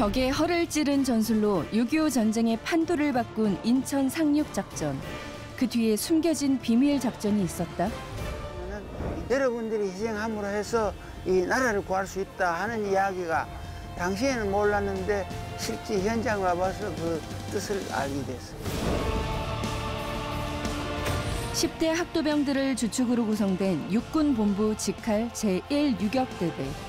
적의 허를 찌른 전술로 6.25 전쟁의 판도를 바꾼 인천 상륙작전. 그 뒤에 숨겨진 비밀 작전이 있었다. 여러분들이 희생함으로 해서 이 나라를 구할 수 있다 하는 이야기가 당시에는 몰랐는데 실제 현장에 와봐서 그 뜻을 알게 됐어요. 10대 학도병들을 주축으로 구성된 육군본부 직할 제1유격대대.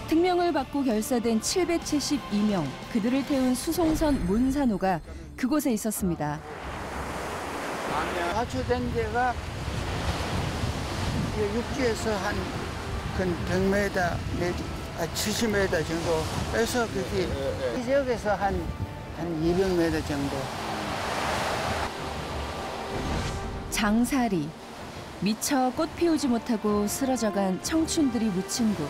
특명을 받고 결사된 772명, 그들을 태운 수송선 문산호가 그곳에 있었습니다. 가초된 데가 육지에서 한 100m, 70m 정도에서 이 지역에서 한 200m 정도. 장사리. 미처 꽃 피우지 못하고 쓰러져간 청춘들이 묻힌 곳.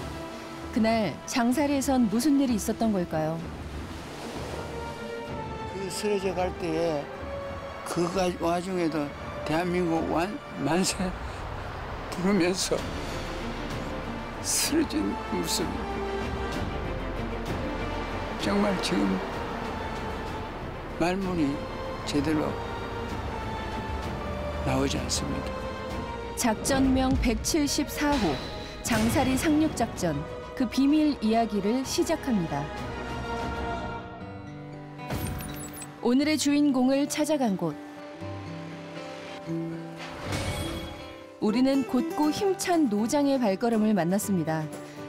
그날 장사리에선 무슨 일이 있었던 걸까요? 그 쓰러져 갈 때에 그 와중에도 대한민국 만세 부르면서 쓰러진 모습. 정말 지금 말문이 제대로 나오지 않습니다. 작전명 174호 장사리 상륙작전. 그 비밀 이야기를 시작합니다. 오늘의 주인공을 찾아간 곳. 우리는 곧고 힘찬 노장의 발걸음을 만났습니다.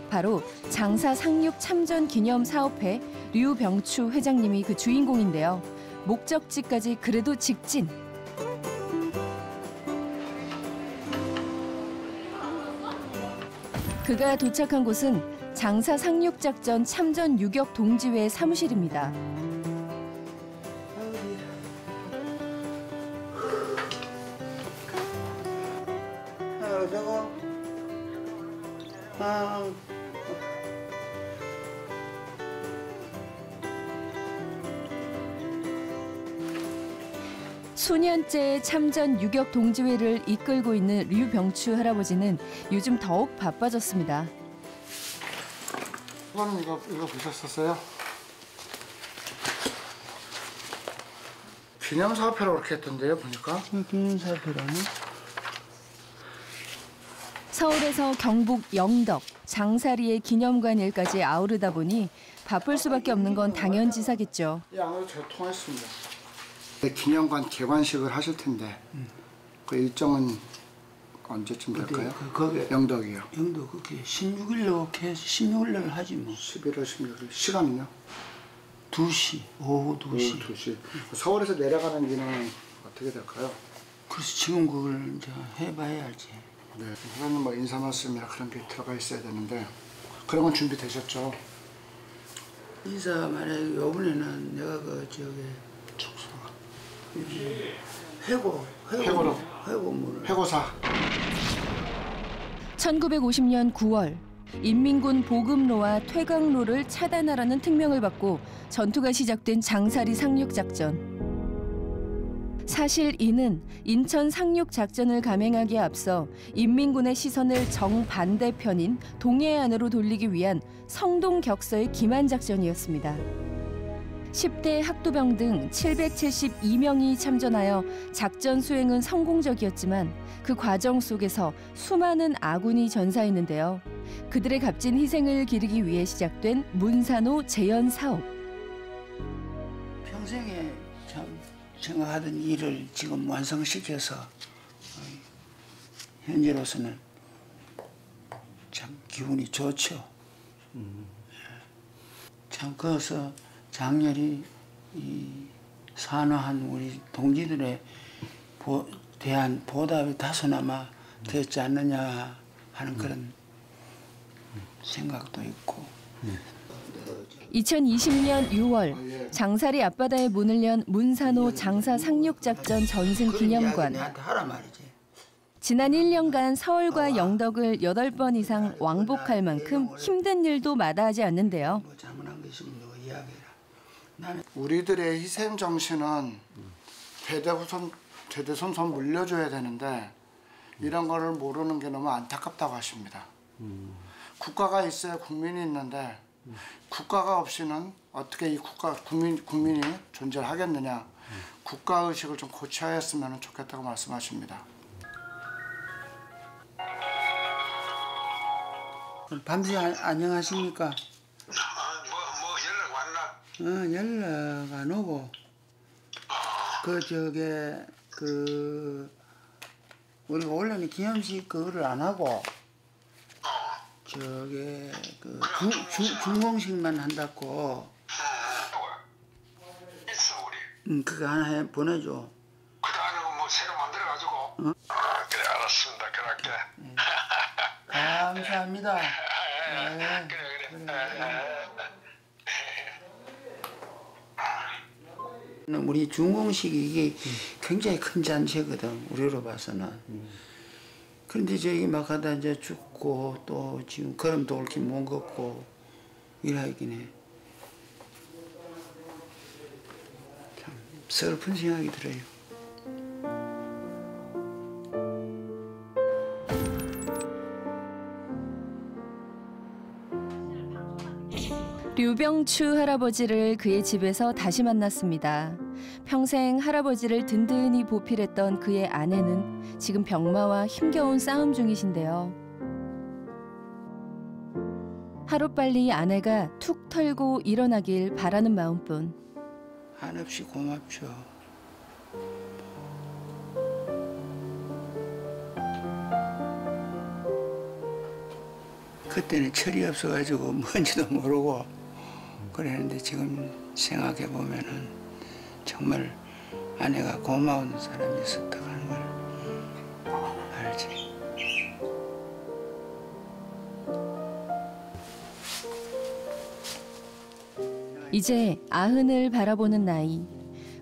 바로 장사 상륙 참전 기념 사업회 류병추 회장님이 그 주인공인데요. 목적지까지 그래도 직진. 그가 도착한 곳은 장사 상륙작전 참전 유격 동지회 사무실입니다. 수년째 참전 유격 동지회를 이끌고 있는 류병추 할아버지는 요즘 더욱 바빠졌습니다. 이거는 이거 보셨었어요? 기념사업회라고 그렇게 했던데요, 보니까. 기념사업회라네. 서울에서 경북 영덕, 장사리의 기념관 일까지 아우르다 보니 바쁠 수밖에 없는 건 당연지사겠죠. 예, 아무래도 잘 통했습니다. 기념관 개관식을 하실 텐데 그 일정은 언제쯤 될까요? 거기 영덕이요. 영덕 그게 16일로 16일 하지 뭐. 11월 16일. 시간은요? 2시, 오후 2시. 2시. 서울에서 내려가는 길은 어떻게 될까요? 그래서 지금 그걸 이제 해봐야 알지. 네, 그거는 뭐 인사 말씀이나 그런 게 들어가 있어야 되는데 그런 건 준비되셨죠? 인사 만약에 이번에는 내가 그 저기 회고물을. 회고사. 1950년 9월 인민군 보급로와 퇴강로를 차단하라는 특명을 받고 전투가 시작된 장사리 상륙작전. 사실 이는 인천 상륙작전을 감행하기에 앞서 인민군의 시선을 정반대편인 동해안으로 돌리기 위한 성동격서의 기만작전이었습니다. 10대 학도병 등 772명이 참전하여 작전 수행은 성공적이었지만 그 과정 속에서 수많은 아군이 전사했는데요. 그들의 값진 희생을 기리기 위해 시작된 문산호 재현 사업. 평생에 참 생각하던 일을 지금 완성시켜서 현재로서는 참 기분이 좋죠. 참 그래서 장렬히 이 산화한 우리 동지들의 대한 보답이 다소나마 되었지 않느냐 하는 그런 생각도 있고. 2020년 6월 장사리 앞바다에 문을 연 문산호 장사 상륙작전 전승 기념관. 지난 1년간 서울과 영덕을 8번 이상 왕복할 만큼 힘든 일도 마다하지 않는데요. 우리들의 희생 정신은 대대손손 물려줘야 되는데 이런 거를 모르는 게 너무 안타깝다고 하십니다. 국가가 있어야 국민이 있는데 국가가 없이는 어떻게 이 국민이 존재하겠느냐. 국가 의식을 좀 고쳐야 했으면 좋겠다고 말씀하십니다. 밤새 안녕하십니까? 뭐 연락 왔나? 연락 안 오고 우리가 원래는 기념식 그거를 안 하고 준공식만 한다고. 있어 우리. 그거 하나 보내줘. 그거 하는 뭐 새로 만들어가지고. 그래 알았습니다. 그럴게. 감사합니다. 그래. 우리 준공식이 이게 굉장히 큰 잔치거든, 우리로 봐서는. 그런데 저기 막 하다 이제 죽고 또 지금 걸음도 옳게 못 걷고 이러긴 해. 참 슬픈 생각이 들어요. 류병추 할아버지를 그의 집에서 다시 만났습니다. 평생 할아버지를 든든히 보필했던 그의 아내는 지금 병마와 힘겨운 싸움 중이신데요. 하루빨리 아내가 툭 털고 일어나길 바라는 마음뿐. 한없이 고맙죠. 그때는 철이 없어가지고 뭔지도 모르고 그랬는데 지금 생각해 보면은 정말 아내가 고마운 사람이었다고 하는 걸 알지. 이제 아흔을 바라보는 나이.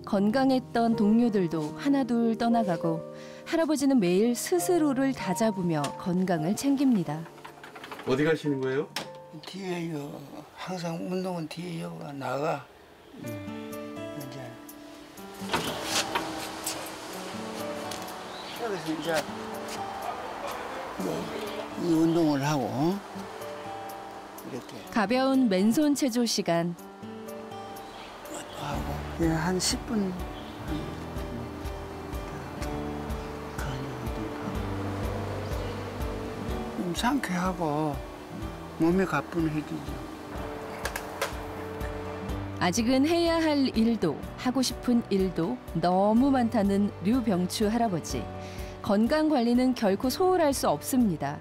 건강했던 동료들도 하나둘 떠나가고 할아버지는 매일 스스로를 다잡으며 건강을 챙깁니다. 어디 가시는 거예요? 뒤에요. 항상 운동은 뒤에요. 나가. 이제 여기서 이제 이 운동을 하고 이렇게 가벼운 맨손 체조 시간. 하고 한 10분 좀 상쾌하고 몸이 가뿐해지죠. 아직은 해야 할 일도 하고 싶은 일도 너무 많다는 류병추 할아버지. 건강 관리는 결코 소홀할 수 없습니다.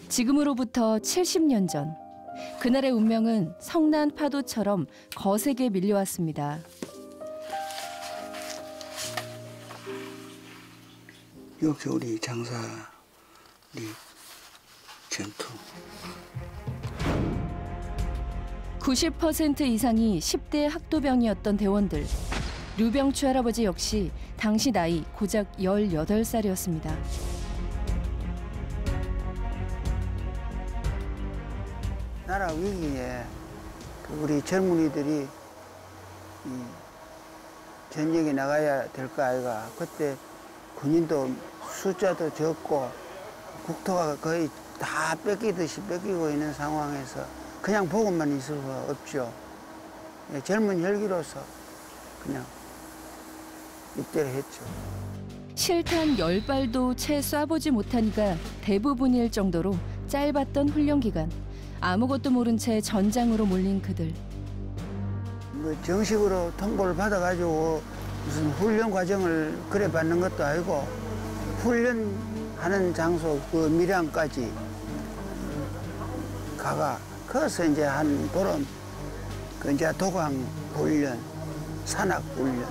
지금으로부터 70년 전, 그날의 운명은 성난 파도처럼 거세게 밀려왔습니다. 여기 우리 장사 우리 전투 90% 이상이 10대 학도병이었던 대원들. 류병추 할아버지 역시 당시 나이 고작 18살이었습니다. 나라 위기에 우리 젊은이들이 전역에 나가야 될 거 아이가. 그때 군인도 숫자도 적고 국토가 거의 다 뺏기듯이 뺏기고 있는 상황에서 그냥 보고만 있을 수 없죠. 젊은 혈기로서 그냥 입대를 했죠. 실탄 10발도 채 쏴보지 못하니까 대부분일 정도로 짧았던 훈련 기간. 아무것도 모른 채 전장으로 몰린 그들. 뭐 정식으로 통보를 받아가지고 무슨 훈련 과정을 그래 받는 것도 아니고 훈련하는 장소 그 밀양까지 가가 거기서 이제 한 보름 그 이제 도강 훈련, 산악 훈련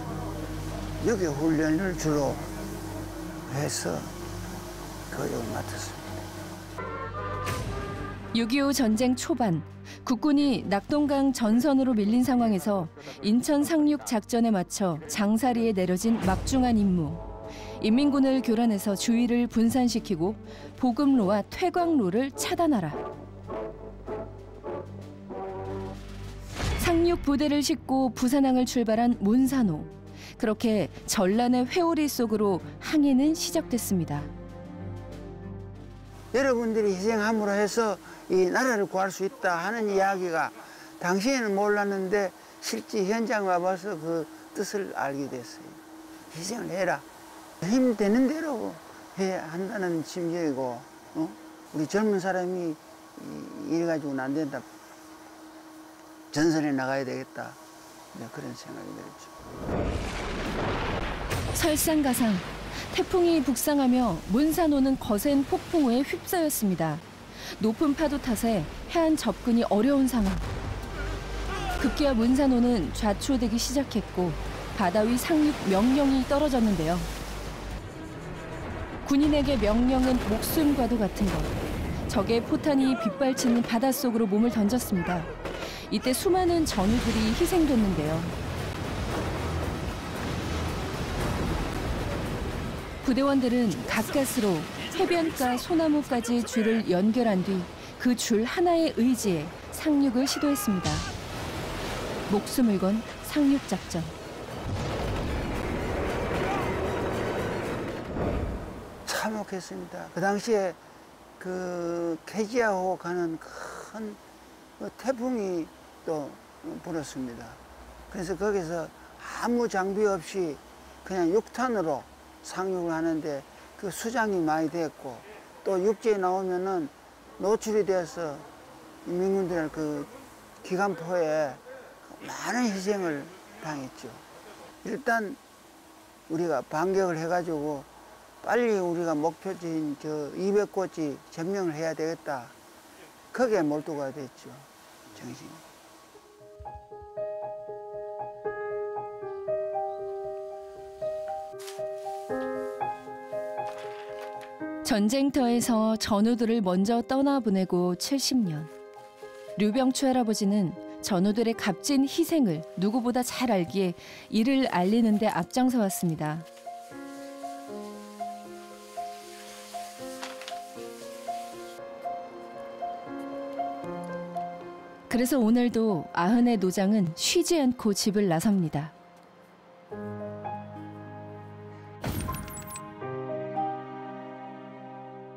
여기 훈련을 주로 해서 교육을 맡았습니다. 6.25 전쟁 초반, 국군이 낙동강 전선으로 밀린 상황에서 인천 상륙 작전에 맞춰 장사리에 내려진 막중한 임무. 인민군을 교란해서 주위를 분산시키고 보급로와 퇴광로를 차단하라. 상륙 부대를 싣고 부산항을 출발한 문산호. 그렇게 전란의 회오리 속으로 항해는 시작됐습니다. 여러분들이 희생함으로 해서 이 나라를 구할 수 있다 하는 이야기가 당시에는 몰랐는데 실제 현장에 와봐서 그 뜻을 알게 됐어요. 희생을 해라. 힘 되는 대로 해야 한다는 심정이고, 우리 젊은 사람이 이래가지고는 안 된다. 전선에 나가야 되겠다. 그런 생각이 들었죠. 설상가상, 태풍이 북상하며 문산호는 거센 폭풍우에 휩싸였습니다. 높은 파도 탓에 해안 접근이 어려운 상황. 급기야 문산호는 좌초되기 시작했고 바다 위 상륙 명령이 떨어졌는데요. 군인에게 명령은 목숨과도 같은 것. 적의 포탄이 빗발치는 바닷속으로 몸을 던졌습니다. 이때 수많은 전우들이 희생됐는데요. 부대원들은 가까스로 해변가 소나무까지 줄을 연결한 뒤 그 줄 하나의 의지에 상륙을 시도했습니다. 목숨을 건 상륙작전. 참혹했습니다. 그 당시에 그 케지아호 가는 큰 태풍이 또 불었습니다. 그래서 거기서 아무 장비 없이 그냥 육탄으로 상륙을 하는데 그 수장이 많이 됐고 또 육지에 나오면은 노출이 돼서 민군들 그 기관포에 많은 희생을 당했죠. 일단 우리가 반격을 해가지고 빨리 우리가 목표지인 저 200고지 점령을 해야 되겠다. 거기에 몰두가 됐죠, 정신이. 전쟁터에서 전우들을 먼저 떠나보내고 70년. 류병추 할아버지는 전우들의 값진 희생을 누구보다 잘 알기에 이를 알리는 데 앞장서 왔습니다. 그래서 오늘도 아흔의 노장은 쉬지 않고 집을 나섭니다.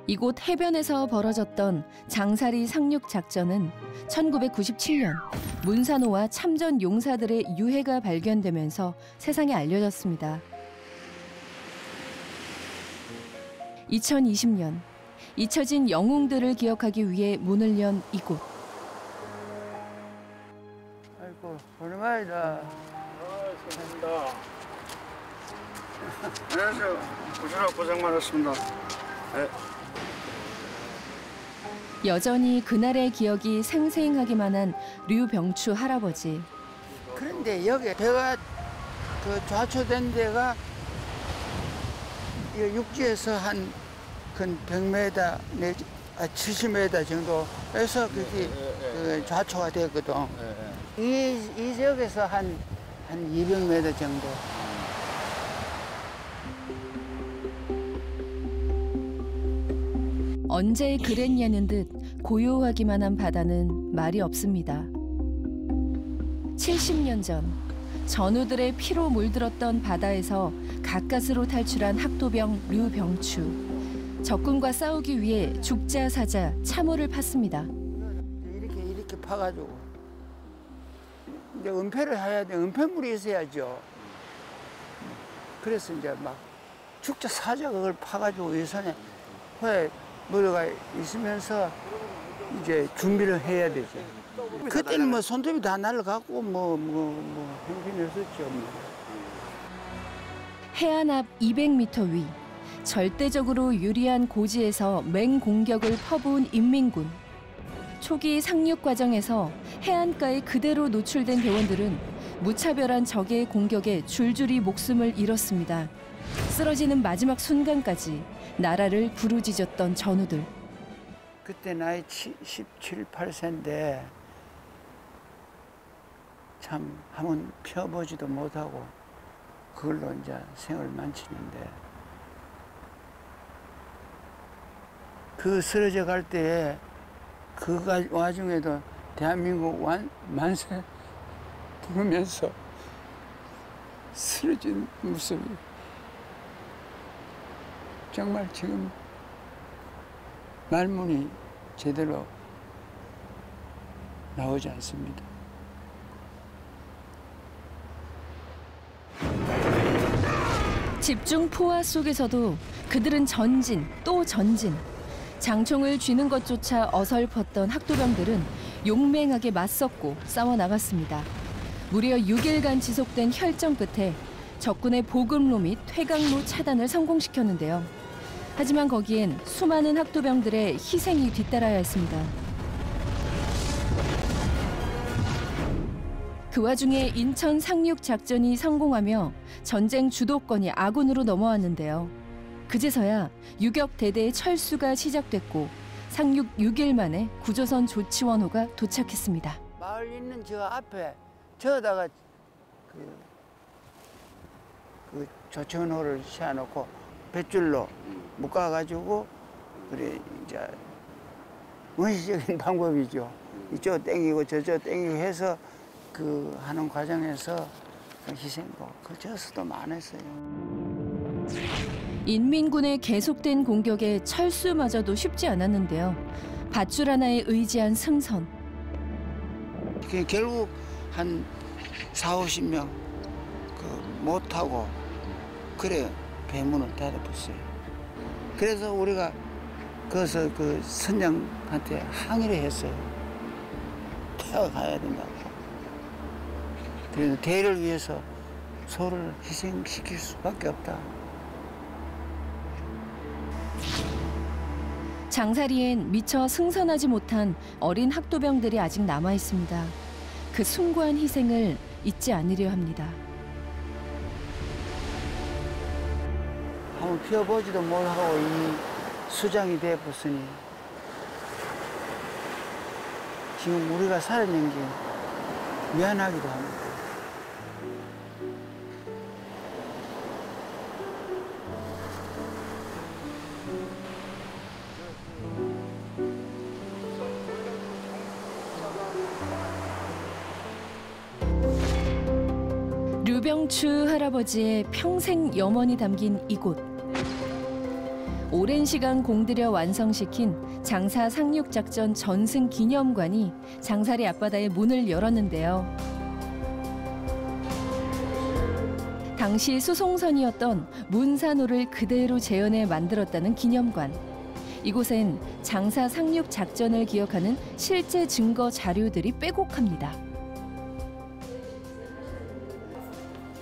이곳 해변에서 벌어졌던 장사리 상륙 작전은 1997년 문산호와 참전 용사들의 유해가 발견되면서 세상에 알려졌습니다. 2020년 잊혀진 영웅들을 기억하기 위해 문을 연 이곳. 아이고, 오랜만이다. 고맙습니다. 안녕하세요. 오시느라 고생 많았습니다. 네. 여전히 그날의 기억이 생생하기만 한 류병추 할아버지. 그런데 여기 배가 그 좌초된 데가 이 육지에서 한 근 100m 내지 70m 정도에서 그게 그 좌초가 됐거든. 이 지역에서 한 200m 정도. 언제 그랬냐는 듯 고요하기만 한 바다는 말이 없습니다. 70년 전 전우들의 피로 물들었던 바다에서 가까스로 탈출한 학도병 류병추. 적군과 싸우기 위해 죽자 사자 참호를 팠습니다. 이렇게 파가지고 이제 은폐를 해야 돼. 은폐물이 있어야죠. 그래서 이제 막 죽자 사자 그걸 파가지고 예산에 호에 머리가 있으면서 이제 준비를 해야 되죠. 그때는 뭐 손톱이 다 날아가고 뭐 형편이었었죠. 해안 앞 200m 위 절대적으로 유리한 고지에서 맹공격을 퍼부은 인민군. 초기 상륙 과정에서 해안가에 그대로 노출된 대원들은 무차별한 적의 공격에 줄줄이 목숨을 잃었습니다. 쓰러지는 마지막 순간까지 나라를 부르짖었던 전우들. 그때 나이 17, 18세인데 참 한번 펴보지도 못하고 그걸로 이제 생을 마치는데 그 쓰러져 갈 때에 그 와중에도 대한민국 만세 부르면서 쓰러진 모습이 정말 지금 말문이 제대로 나오지 않습니다. 집중 포화 속에서도 그들은 전진 또 전진. 장총을 쥐는 것조차 어설펐던 학도병들은 용맹하게 맞섰고 싸워 나갔습니다. 무려 6일간 지속된 혈전 끝에 적군의 보급로 및 퇴강로 차단을 성공시켰는데요. 하지만 거기엔 수많은 학도병들의 희생이 뒤따라야 했습니다. 그 와중에 인천 상륙 작전이 성공하며 전쟁 주도권이 아군으로 넘어왔는데요. 그제서야 유격 대대의 철수가 시작됐고 상륙 6일 만에 구조선 조치원호가 도착했습니다. 마을 있는 저 앞에 저다가 그 조치원호를 세워놓고 뱃줄로 묶어가지고 그래 이제 원시적인 방법이죠. 이쪽 땡기고 저쪽 땡기고 해서 그 하는 과정에서 그 희생도 그 저수도 많았어요. 인민군의 계속된 공격에 철수마저도 쉽지 않았는데요. 밧줄 하나에 의지한 승선. 결국 한 40~50명 못 타고 그래 배문을 닫아봤어요. 그래서 우리가 거기서 그 선장한테 항의를 했어요. 태워가야 된다고. 그래서 대를 위해서 소를 희생시킬 수밖에 없다. 장사리엔 미처 승선하지 못한 어린 학도병들이 아직 남아 있습니다. 그 숭고한 희생을 잊지 않으려 합니다. 한번 피워보지도 못하고 이 수장이 돼버렸으니 지금 우리가 살아낸 게 미안하기도 합니다. 류병추 할아버지의 평생 염원이 담긴 이곳. 오랜 시간 공들여 완성시킨 장사 상륙작전 전승 기념관이 장사리 앞바다의 문을 열었는데요. 당시 수송선이었던 문산호를 그대로 재현해 만들었다는 기념관. 이곳엔 장사 상륙작전을 기억하는 실제 증거 자료들이 빼곡합니다.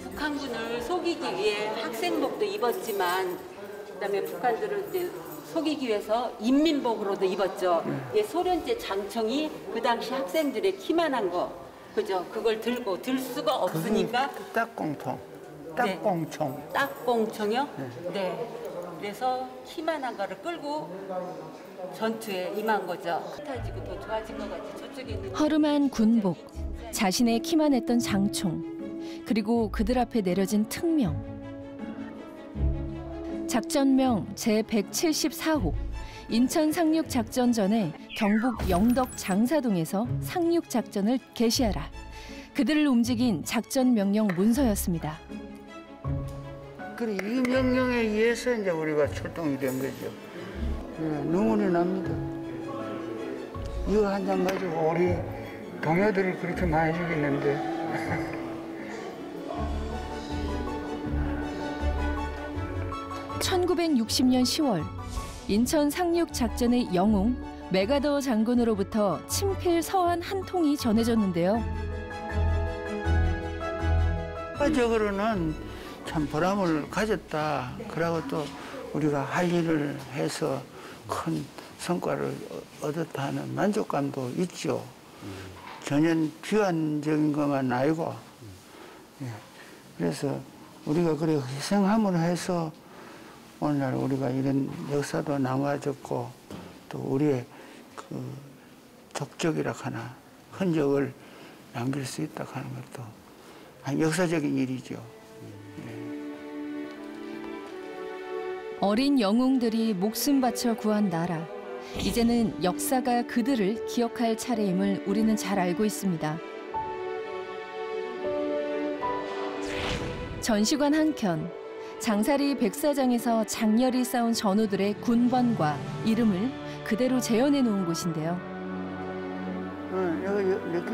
북한군을 속이기 위해 학생복도 입었지만 그다음에 북한들은 이제 속이기 위해서 인민복으로도 입었죠. 소련제 장총이 그 당시 학생들의 키만한 거, 그죠? 그걸 들고 들 수가 없으니까 딱공총, 딱공총. 네. 딱공총이요? 네. 그래서 키만한 거를 끌고 전투에 임한 거죠. 타지고 더 좋아진 것 같아요. 저쪽에 있는 허름한 군복, 자신의 키만 했던 장총. 그리고 그들 앞에 내려진 특명. 작전명 제174호. 인천 상륙작전 전에 경북 영덕 장사동에서 상륙작전을 개시하라. 그들을 움직인 작전 명령 문서였습니다. 그래, 이 명령에 의해서 이제 우리가 출동이 된 거죠. 눈물이 납니다. 이거 한 장 가지고 우리 동료들을 그렇게 많이 죽였는데. 1960년 10월 인천 상륙작전의 영웅 메가더 장군으로부터 친필 서한 한 통이 전해졌는데요. 적으로는 참 보람을 가졌다. 그러고 또 우리가 할 일을 해서 큰 성과를 얻었다는 만족감도 있죠. 전혀 비관적인 것만 아니고. 그래서 우리가 그래 희생함을 해서 오늘날 우리가 이런 역사도 남아졌고 또 우리의 그 족적이라 하나 흔적을 남길 수 있다 하는 것도 역사적인 일이죠. 어린 영웅들이 목숨 바쳐 구한 나라. 이제는 역사가 그들을 기억할 차례임을 우리는 잘 알고 있습니다. 전시관 한켠, 장사리 백사장에서 장렬히 싸운 전우들의 군번과 이름을 그대로 재현해 놓은 곳인데요.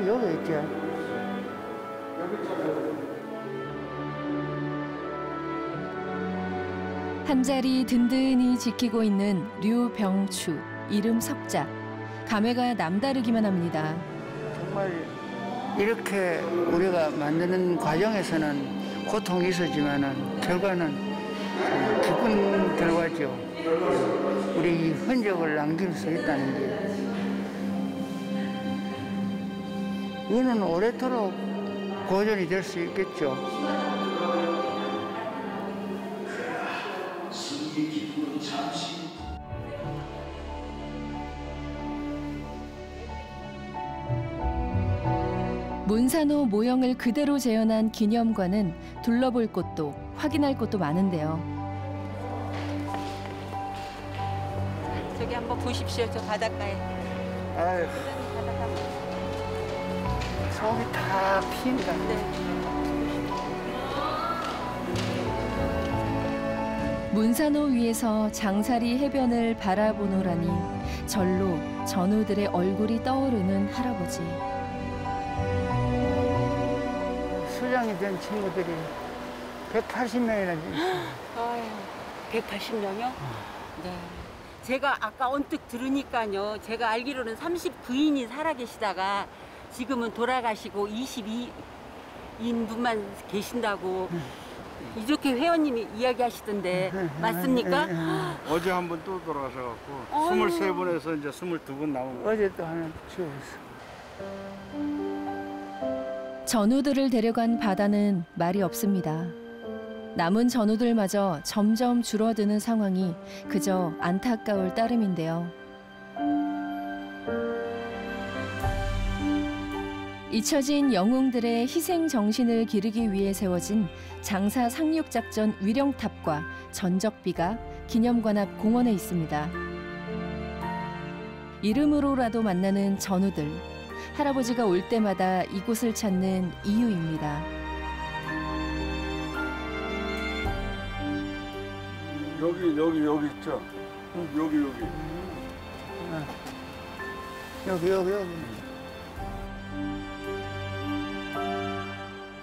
여기 있지. 한 자리 든든히 지키고 있는 류병추, 이름 석자. 감회가 남다르기만 합니다. 정말 이렇게 우리가 만드는 과정에서는 고통이 있었지만은 결과는 기쁜 결과죠. 우리 이 흔적을 남길 수 있다는 게 이거는 오래도록 보존이 될 수 있겠죠. 문산호 모형을 그대로 재현한 기념관은 둘러볼 곳도 확인할 곳도 많은데요. 저기 한번 보십시오. 저 바닷가에. 아유, 속이 다 핀다. 문산호 위에서 장사리 해변을 바라보노라니 절로 전우들의 얼굴이 떠오르는 할아버지. 수장이 된 친구들이 180명이나 있어요. 아유, 180명이요? 네. 제가 아까 언뜻 들으니까요. 제가 알기로는 39인이 살아계시다가 지금은 돌아가시고 22인분만 계신다고 이렇게 회원님이 이야기하시던데 맞습니까? 어제 한 번 또 돌아가셔갖고 23분에서 이제 22분 남은 거예요. 어제 또 하나 치웠어. 전우들을 데려간 바다는 말이 없습니다. 남은 전우들마저 점점 줄어드는 상황이 그저 안타까울 따름인데요. 잊혀진 영웅들의 희생 정신을 기르기 위해 세워진 장사 상륙작전 위령탑과 전적비가 기념관 앞 공원에 있습니다. 이름으로라도 만나는 전우들. 할아버지가 올 때마다 이곳을 찾는 이유입니다. 여기 있죠? 여기. 여기.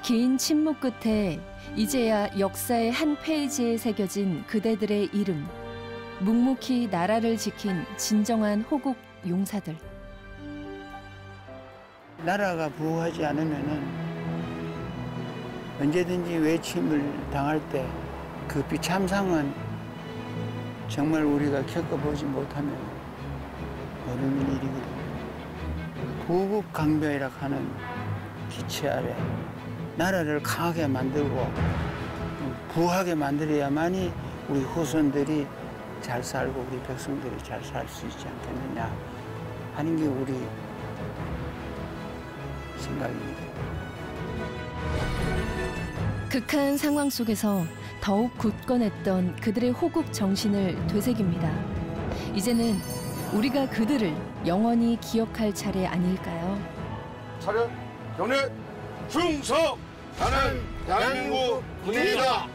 긴 침묵 끝에 이제야 역사의 한 페이지에 새겨진 그대들의 이름. 묵묵히 나라를 지킨 진정한 호국 용사들. 나라가 부흥하지 않으면은 언제든지 외침을 당할 때 그 비참상은 정말 우리가 겪어보지 못하면 모르는 일이거든요. 부국강변이라 하는 기체 아래 나라를 강하게 만들고 부하게 만들어야만이 우리 후손들이 잘 살고 우리 백성들이 잘 살 수 있지 않겠느냐 하는 게 우리 생각입니다. 극한 상황 속에서 더욱 굳건했던 그들의 호국 정신을 되새깁니다. 이제는 우리가 그들을 영원히 기억할 차례 아닐까요? 차렷, 경례, 충성! 나는 대한민국 군인이다!